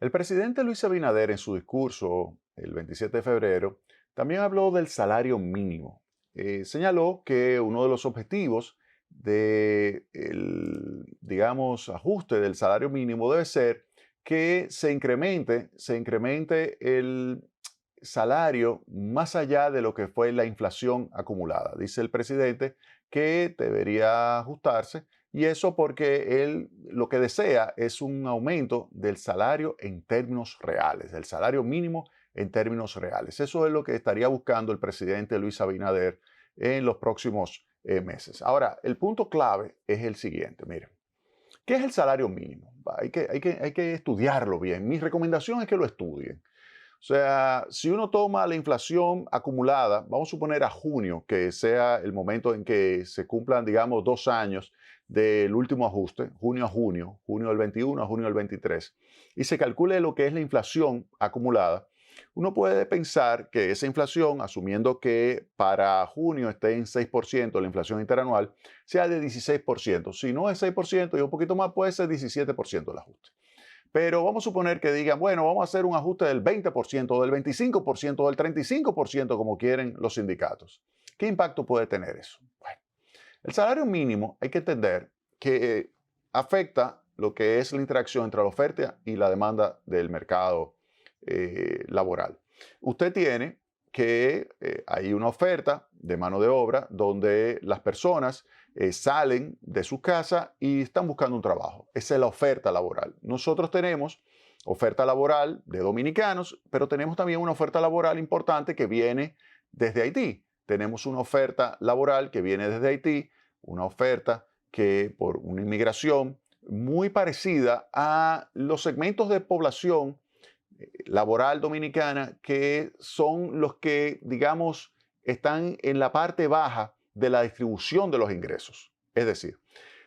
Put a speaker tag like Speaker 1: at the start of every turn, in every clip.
Speaker 1: El presidente Luis Abinader en su discurso el 27 de febrero también habló del salario mínimo. Señaló que uno de los objetivos digamos, ajuste del salario mínimo debe ser que se incremente el salario más allá de lo que fue la inflación acumulada. Dice el presidente que debería ajustarse y eso porque él lo que desea es un aumento del salario en términos reales, del salario mínimo en términos reales. Eso es lo que estaría buscando el presidente Luis Abinader en los próximos meses. Ahora, el punto clave es el siguiente, miren. ¿Qué es el salario mínimo? Hay que estudiarlo bien. Mi recomendación es que lo estudien. O sea, si uno toma la inflación acumulada, vamos a suponer a junio, que sea el momento en que se cumplan, digamos, 2 años del último ajuste, junio a junio, junio del 21 a junio del 23, y se calcule lo que es la inflación acumulada, uno puede pensar que esa inflación, asumiendo que para junio esté en 6% la inflación interanual, sea de 16%. Si no es 6% y un poquito más, puede ser 17% el ajuste. Pero vamos a suponer que digan, bueno, vamos a hacer un ajuste del 20%, del 25%, del 35%, como quieren los sindicatos. ¿Qué impacto puede tener eso? Bueno, el salario mínimo hay que entender que afecta lo que es la interacción entre la oferta y la demanda del mercado laboral. Usted tiene que hay una oferta de mano de obra donde las personas salen de su casa y están buscando un trabajo. Esa es la oferta laboral. Nosotros tenemos oferta laboral de dominicanos, pero tenemos también una oferta laboral importante que viene desde Haití. Tenemos una oferta laboral que viene desde Haití, una oferta que por una inmigración muy parecida a los segmentos de población laboral dominicana que son los que, digamos, están en la parte baja de la distribución de los ingresos. Es decir,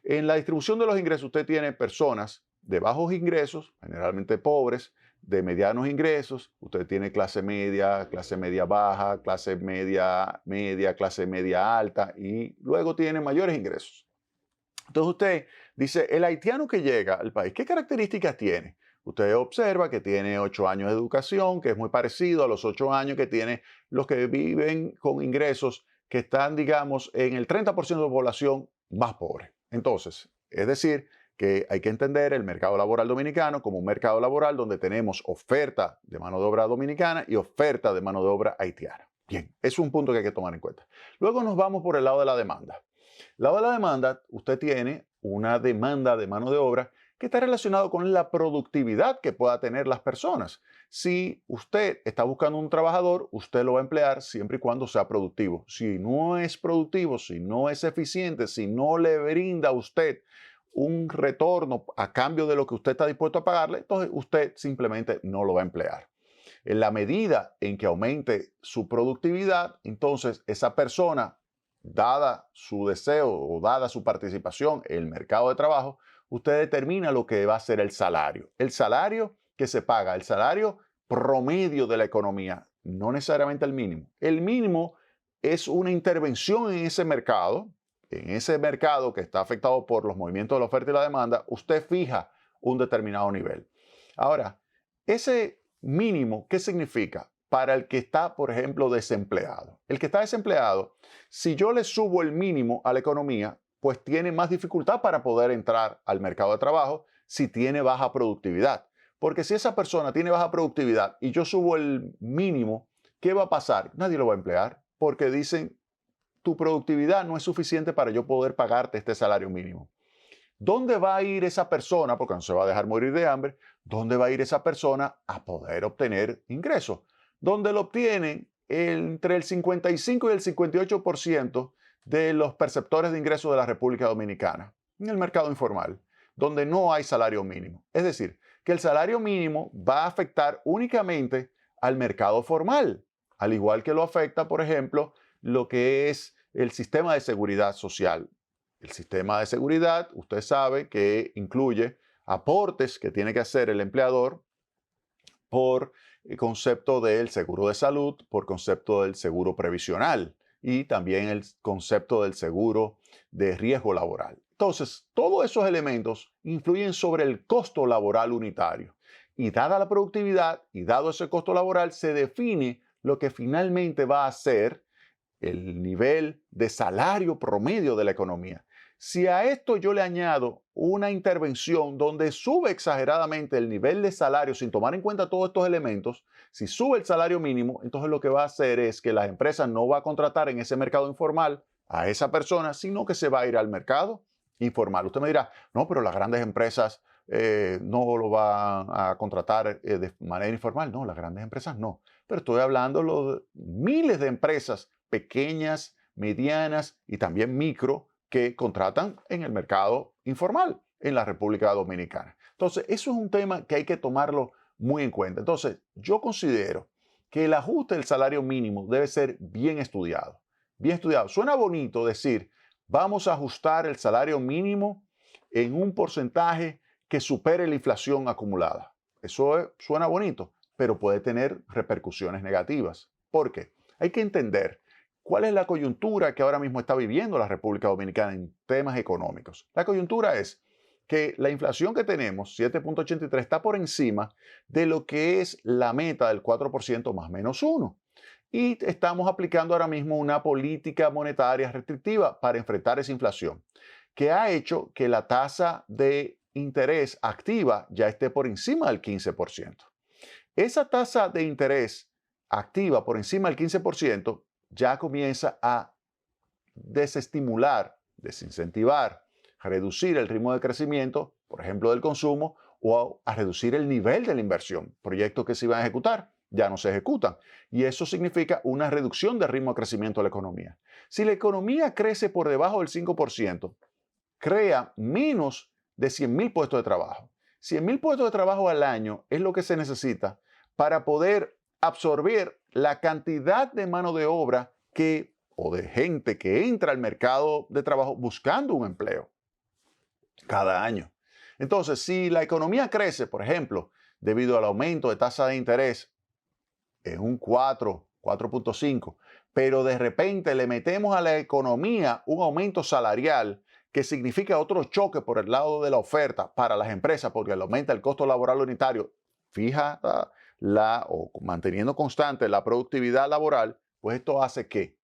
Speaker 1: en la distribución de los ingresos usted tiene personas de bajos ingresos, generalmente pobres, de medianos ingresos, usted tiene clase media baja, clase media media, clase media alta y luego tiene mayores ingresos. Entonces usted dice, el haitiano que llega al país, ¿qué características tiene? Usted observa que tiene 8 años de educación, que es muy parecido a los 8 años que tienen los que viven con ingresos que están, digamos, en el 30% de población más pobre. Entonces, es decir, que hay que entender el mercado laboral dominicano como un mercado laboral donde tenemos oferta de mano de obra dominicana y oferta de mano de obra haitiana. Bien, es un punto que hay que tomar en cuenta. Luego nos vamos por el lado de la demanda. Lado de la demanda, usted tiene una demanda de mano de obra que está relacionado con la productividad que pueda tener las personas. Si usted está buscando un trabajador, usted lo va a emplear siempre y cuando sea productivo. Si no es productivo, si no es eficiente, si no le brinda a usted un retorno a cambio de lo que usted está dispuesto a pagarle, entonces usted simplemente no lo va a emplear. En la medida en que aumente su productividad, entonces esa persona, dada su deseo o dada su participación en el mercado de trabajo, usted determina lo que va a ser el salario. El salario que se paga, el salario promedio de la economía, no necesariamente el mínimo. El mínimo es una intervención en ese mercado que está afectado por los movimientos de la oferta y la demanda, usted fija un determinado nivel. Ahora, ese mínimo, ¿qué significa? Para el que está, por ejemplo, desempleado. El que está desempleado, si yo le subo el mínimo a la economía, pues tiene más dificultad para poder entrar al mercado de trabajo si tiene baja productividad. Porque si esa persona tiene baja productividad y yo subo el mínimo, ¿qué va a pasar? Nadie lo va a emplear porque dicen, tu productividad no es suficiente para yo poder pagarte este salario mínimo. ¿Dónde va a ir esa persona? Porque no se va a dejar morir de hambre. ¿Dónde va a ir esa persona a poder obtener ingresos? ¿Dónde lo obtienen? Entre el 55 y el 58% de los perceptores de ingresos de la República Dominicana, en el mercado informal, donde no hay salario mínimo. Es decir, que el salario mínimo va a afectar únicamente al mercado formal, al igual que lo afecta, por ejemplo, lo que es el sistema de seguridad social. El sistema de seguridad, usted sabe que incluye aportes que tiene que hacer el empleador por el concepto del seguro de salud, por concepto del seguro previsional y también el concepto del seguro de riesgo laboral. Entonces, todos esos elementos influyen sobre el costo laboral unitario. Y dada la productividad y dado ese costo laboral, se define lo que finalmente va a ser el nivel de salario promedio de la economía. Si a esto yo le añado una intervención donde sube exageradamente el nivel de salario sin tomar en cuenta todos estos elementos, si sube el salario mínimo, entonces lo que va a hacer es que las empresas no va a contratar en ese mercado informal a esa persona, sino que se va a ir al mercado informal. Usted me dirá, no, pero las grandes empresas no lo van a contratar de manera informal. No, las grandes empresas no. Pero estoy hablando de los miles de empresas pequeñas, medianas y también micro que contratan en el mercado informal en la República Dominicana. Entonces, eso es un tema que hay que tomarlo muy en cuenta. Entonces, yo considero que el ajuste del salario mínimo debe ser bien estudiado. Bien estudiado. Suena bonito decir, vamos a ajustar el salario mínimo en un porcentaje que supere la inflación acumulada. Eso suena bonito, pero puede tener repercusiones negativas. ¿Por qué? Hay que entender cuál es la coyuntura que ahora mismo está viviendo la República Dominicana en temas económicos. La coyuntura es que la inflación que tenemos, 7.83, está por encima de lo que es la meta del 4% más menos 1. Y estamos aplicando ahora mismo una política monetaria restrictiva para enfrentar esa inflación, que ha hecho que la tasa de interés activa ya esté por encima del 15%. Esa tasa de interés activa por encima del 15% ya comienza a desestimular, desincentivar, reducir el ritmo de crecimiento, por ejemplo, del consumo, o a reducir el nivel de la inversión. Proyectos que se iban a ejecutar ya no se ejecutan. Y eso significa una reducción del ritmo de crecimiento de la economía. Si la economía crece por debajo del 5%, crea menos de 100.000 puestos de trabajo. 100.000 puestos de trabajo al año es lo que se necesita para poder absorber la cantidad de mano de obra o de gente que entra al mercado de trabajo buscando un empleo cada año. Entonces, si la economía crece, por ejemplo, debido al aumento de tasa de interés en un 4.5, pero de repente le metemos a la economía un aumento salarial que significa otro choque por el lado de la oferta para las empresas, porque le aumenta el costo laboral unitario, fija o manteniendo constante la productividad laboral, pues esto hace que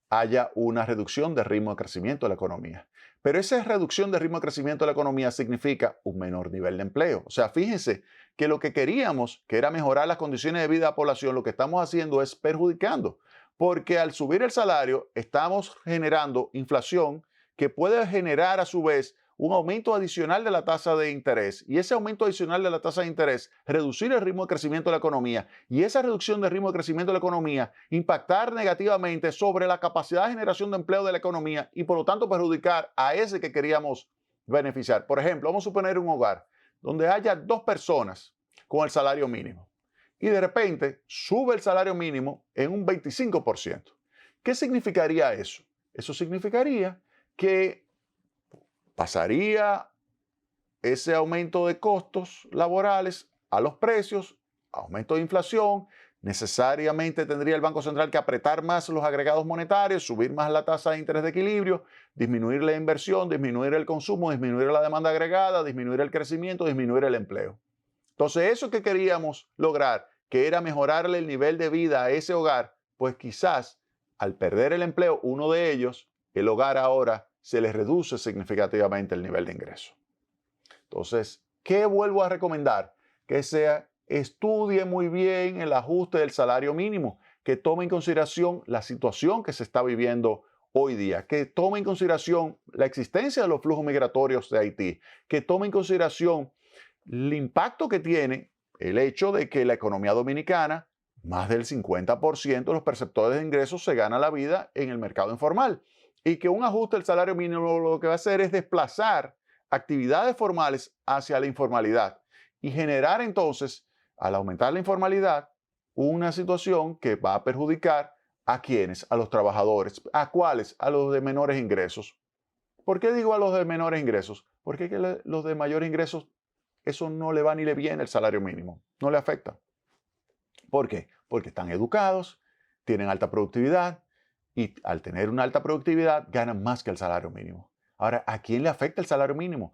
Speaker 1: haya una reducción del ritmo de crecimiento de la economía. Pero esa reducción del ritmo de crecimiento de la economía significa un menor nivel de empleo. O sea, fíjense que lo que queríamos, que era mejorar las condiciones de vida de la población, lo que estamos haciendo es perjudicando, porque al subir el salario estamos generando inflación que puede generar a su vez un aumento adicional de la tasa de interés, y ese aumento adicional de la tasa de interés reducir el ritmo de crecimiento de la economía, y esa reducción del ritmo de crecimiento de la economía impactar negativamente sobre la capacidad de generación de empleo de la economía y por lo tanto perjudicar a ese que queríamos beneficiar. Por ejemplo, vamos a suponer un hogar donde haya 2 personas con el salario mínimo y de repente sube el salario mínimo en un 25%. ¿Qué significaría eso? Eso significaría que pasaría ese aumento de costos laborales a los precios, aumento de inflación, necesariamente tendría el Banco Central que apretar más los agregados monetarios, subir más la tasa de interés de equilibrio, disminuir la inversión, disminuir el consumo, disminuir la demanda agregada, disminuir el crecimiento, disminuir el empleo. Entonces, eso que queríamos lograr, que era mejorarle el nivel de vida a ese hogar, pues quizás al perder el empleo, uno de ellos, el hogar ahora se les reduce significativamente el nivel de ingreso. Entonces, ¿qué vuelvo a recomendar? Que se estudie muy bien el ajuste del salario mínimo, que tome en consideración la situación que se está viviendo hoy día, que tome en consideración la existencia de los flujos migratorios de Haití, que tome en consideración el impacto que tiene el hecho de que la economía dominicana, más del 50% de los perceptores de ingresos se gana la vida en el mercado informal, y que un ajuste del salario mínimo lo que va a hacer es desplazar actividades formales hacia la informalidad y generar entonces, al aumentar la informalidad, una situación que va a perjudicar a quienes, a los trabajadores, a cuáles, a los de menores ingresos. ¿Por qué digo a los de menores ingresos? Porque los de mayores ingresos, eso no le va ni le viene el salario mínimo, no le afecta. ¿Por qué? Porque están educados, tienen alta productividad y al tener una alta productividad ganan más que el salario mínimo. Ahora, ¿a quién le afecta el salario mínimo?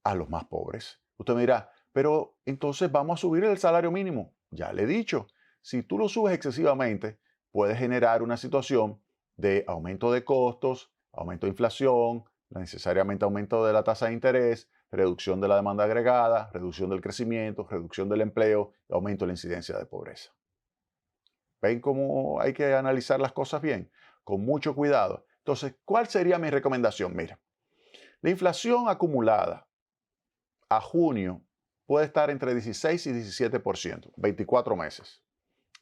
Speaker 1: A los más pobres. Usted me dirá, pero entonces vamos a subir el salario mínimo. Ya le he dicho, si tú lo subes excesivamente, puedes generar una situación de aumento de costos, aumento de inflación, no necesariamente aumento de la tasa de interés, reducción de la demanda agregada, reducción del crecimiento, reducción del empleo, aumento de la incidencia de pobreza. ¿Ven cómo hay que analizar las cosas bien? Con mucho cuidado. Entonces, ¿cuál sería mi recomendación? Mira, la inflación acumulada a junio puede estar entre 16 y 17%, 24 meses.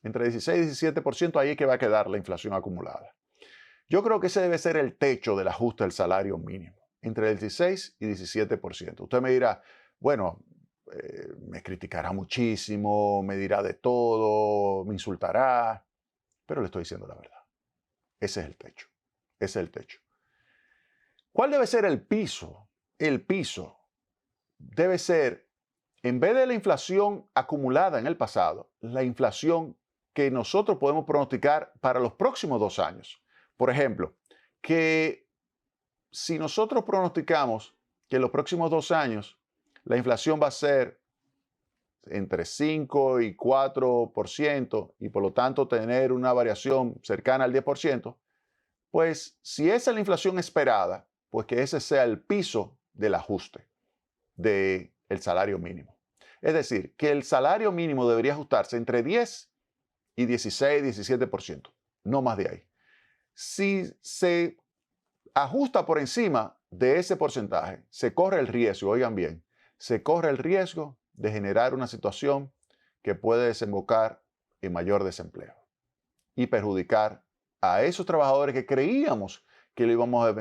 Speaker 1: Entre 16 y 17%, ahí es que va a quedar la inflación acumulada. Yo creo que ese debe ser el techo del ajuste del salario mínimo, entre el 16 y 17%. Usted me dirá, bueno, me criticará muchísimo, me dirá de todo, me insultará, pero le estoy diciendo la verdad. Ese es el techo. Ese es el techo. ¿Cuál debe ser el piso? El piso debe ser, en vez de la inflación acumulada en el pasado, la inflación que nosotros podemos pronosticar para los próximos 2 años. Por ejemplo, que si nosotros pronosticamos que en los próximos 2 años la inflación va a ser entre 5 y 4% y por lo tanto tener una variación cercana al 10%, pues si esa es la inflación esperada, pues que ese sea el piso del ajuste del salario mínimo. Es decir, que el salario mínimo debería ajustarse entre 10 y 16, 17%, no más de ahí. Si se ajusta por encima de ese porcentaje, se corre el riesgo, oigan bien, se corre el riesgo de generar una situación que puede desembocar en mayor desempleo y perjudicar a esos trabajadores que creíamos que lo íbamos a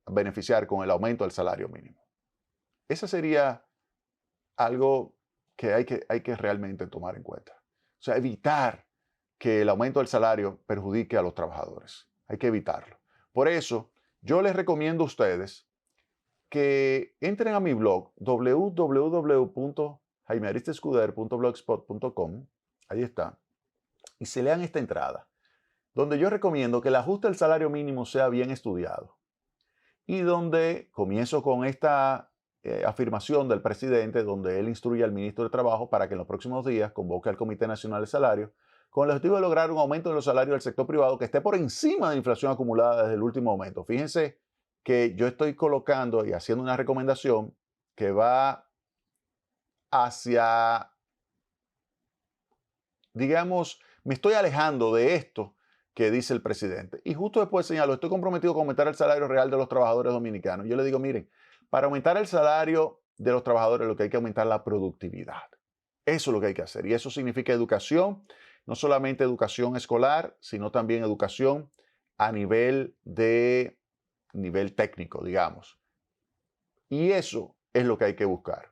Speaker 1: beneficiar con el aumento del salario mínimo. Ese sería algo que hay que realmente tomar en cuenta. O sea, evitar que el aumento del salario perjudique a los trabajadores. Hay que evitarlo. Por eso, yo les recomiendo a ustedes que entren a mi blog www.jaimearistescuder.blogspot.com, ahí está, y se lean esta entrada, donde yo recomiendo que el ajuste del salario mínimo sea bien estudiado y donde comienzo con esta afirmación del presidente, donde él instruye al ministro de Trabajo para que en los próximos días convoque al Comité Nacional de Salarios con el objetivo de lograr un aumento de los salarios del sector privado que esté por encima de la inflación acumulada desde el último aumento. Fíjense que yo estoy colocando y haciendo una recomendación que va hacia, digamos, me estoy alejando de esto que dice el presidente. Y justo después señalo, estoy comprometido con aumentar el salario real de los trabajadores dominicanos. Yo le digo, miren, para aumentar el salario de los trabajadores lo que hay que aumentar la productividad. Eso es lo que hay que hacer. Y eso significa educación, no solamente educación escolar, sino también educación a nivel técnico, digamos. Y eso es lo que hay que buscar.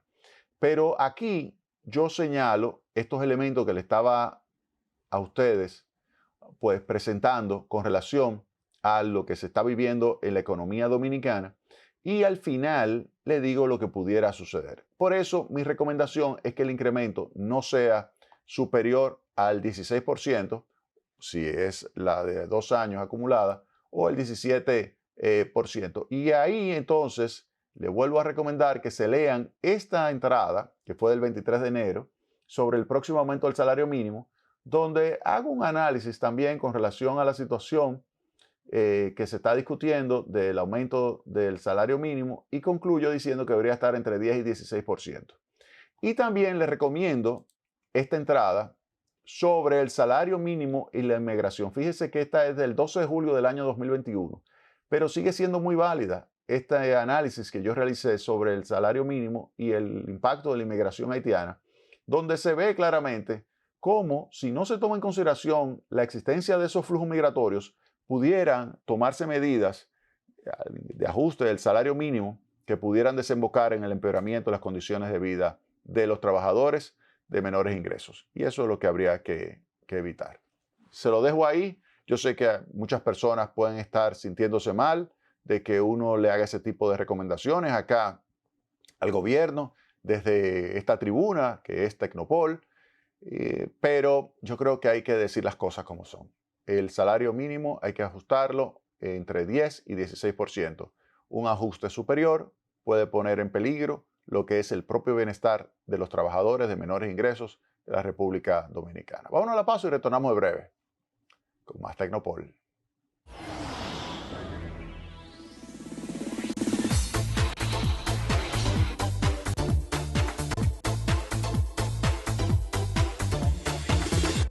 Speaker 1: Pero aquí yo señalo estos elementos que le estaba a ustedes pues presentando con relación a lo que se está viviendo en la economía dominicana y al final le digo lo que pudiera suceder. Por eso mi recomendación es que el incremento no sea superior al 16%, si es la de 2 años acumulada, o el 17%. Y ahí entonces le vuelvo a recomendar que se lean esta entrada, que fue del 23 de enero, sobre el próximo aumento del salario mínimo, donde hago un análisis también con relación a la situación que se está discutiendo del aumento del salario mínimo y concluyo diciendo que debería estar entre 10 y 16%. Y también les recomiendo esta entrada sobre el salario mínimo y la inmigración. Fíjese que esta es del 12 de julio del año 2021, pero sigue siendo muy válida este análisis que yo realicé sobre el salario mínimo y el impacto de la inmigración haitiana, donde se ve claramente cómo, si no se toma en consideración la existencia de esos flujos migratorios, pudieran tomarse medidas de ajuste del salario mínimo que pudieran desembocar en el empeoramiento de las condiciones de vida de los trabajadores de menores ingresos. Y eso es lo que habría que evitar. Se lo dejo ahí. Yo sé que muchas personas pueden estar sintiéndose mal de que uno le haga ese tipo de recomendaciones acá al gobierno desde esta tribuna que es Tecnopol. Pero yo creo que hay que decir las cosas como son. El salario mínimo hay que ajustarlo entre 10 y 16%. Un ajuste superior puede poner en peligro lo que es el propio bienestar de los trabajadores de menores ingresos de la República Dominicana. Vámonos a la pausa y retornamos de breve con más Tecnopol.